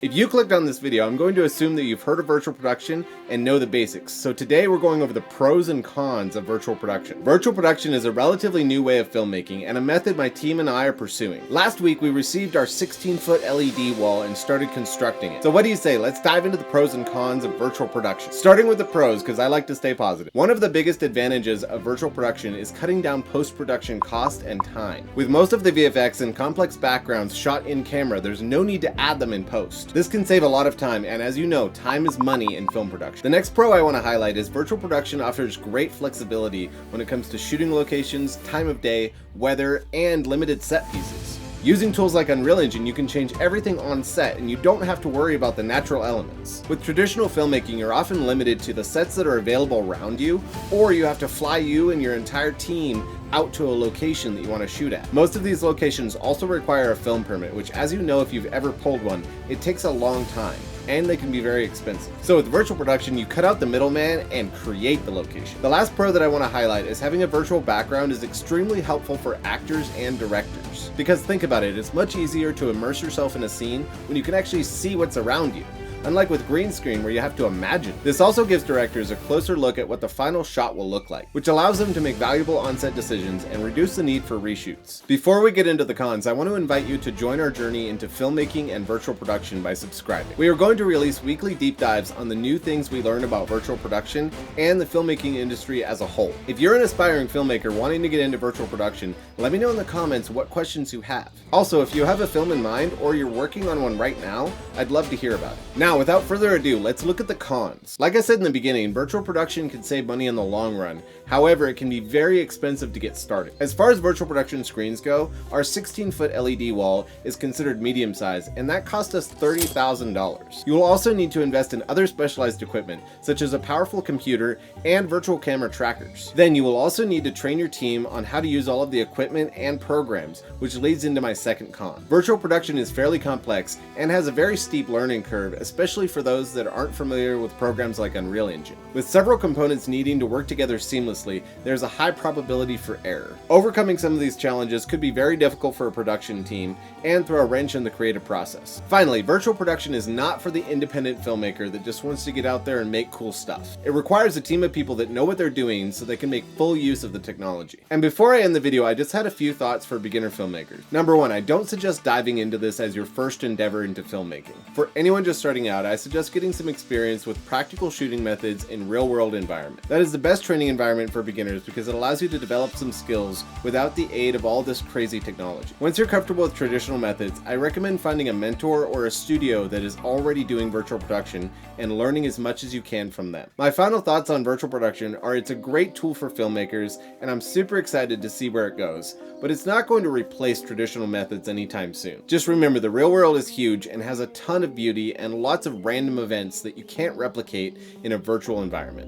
If you clicked on this video, I'm going to assume that you've heard of virtual production and know the basics. So today we're going over the pros and cons of virtual production. Virtual production is a relatively new way of filmmaking and a method my team and I are pursuing. Last week we received our 16-foot LED wall and started constructing it. So what do you say? Let's dive into the pros and cons of virtual production. Starting with the pros, because I like to stay positive. One of the biggest advantages of virtual production is cutting down post-production cost and time. With most of the VFX and complex backgrounds shot in camera, there's no need to add them in post. This can save a lot of time, and as you know, time is money in film production. The next pro I want to highlight is virtual production offers great flexibility when it comes to shooting locations, time of day, weather, and limited set pieces. Using tools like Unreal Engine, you can change everything on set and you don't have to worry about the natural elements. With traditional filmmaking, you're often limited to the sets that are available around you, or you have to fly you and your entire team out to a location that you want to shoot at. Most of these locations also require a film permit, which, as you know if you've ever pulled one, it takes a long time, and they can be very expensive. So with virtual production, you cut out the middleman and create the location. The last pro that I want to highlight is having a virtual background is extremely helpful for actors and directors. Because think about it, it's much easier to immerse yourself in a scene when you can actually see what's around you, unlike with green screen where you have to imagine. This also gives directors a closer look at what the final shot will look like, which allows them to make valuable on-set decisions and reduce the need for reshoots. Before we get into the cons, I want to invite you to join our journey into filmmaking and virtual production by subscribing. We are going to release weekly deep dives on the new things we learn about virtual production and the filmmaking industry as a whole. If you're an aspiring filmmaker wanting to get into virtual production, let me know in the comments what questions you have. Also, if you have a film in mind or you're working on one right now, I'd love to hear about it. Now, without further ado, let's look at the cons. Like I said in the beginning, virtual production can save money in the long run. However, it can be very expensive to get started. As far as virtual production screens go, our 16-foot LED wall is considered medium size, and that cost us $30,000. You will also need to invest in other specialized equipment, such as a powerful computer and virtual camera trackers. Then you will also need to train your team on how to use all of the equipment and programs, which leads into my second con. Virtual production is fairly complex and has a very steep learning curve, especially for those that aren't familiar with programs like Unreal Engine. With several components needing to work together seamlessly, there's a high probability for error. Overcoming some of these challenges could be very difficult for a production team and throw a wrench in the creative process. Finally, virtual production is not for the independent filmmaker that just wants to get out there and make cool stuff. It requires a team of people that know what they're doing so they can make full use of the technology. And before I end the video, I just had a few thoughts for beginner filmmakers. Number one, I don't suggest diving into this as your first endeavor into filmmaking. For anyone just starting out, I suggest getting some experience with practical shooting methods in real-world environment. That is the best training environment for beginners because it allows you to develop some skills without the aid of all this crazy technology. Once you're comfortable with traditional methods, I recommend finding a mentor or a studio that is already doing virtual production and learning as much as you can from them. My final thoughts on virtual production are it's a great tool for filmmakers, and I'm super excited to see where it goes, but it's not going to replace traditional methods anytime soon. Just remember, the real world is huge and has a ton of beauty and lots of random events that you can't replicate in a virtual environment.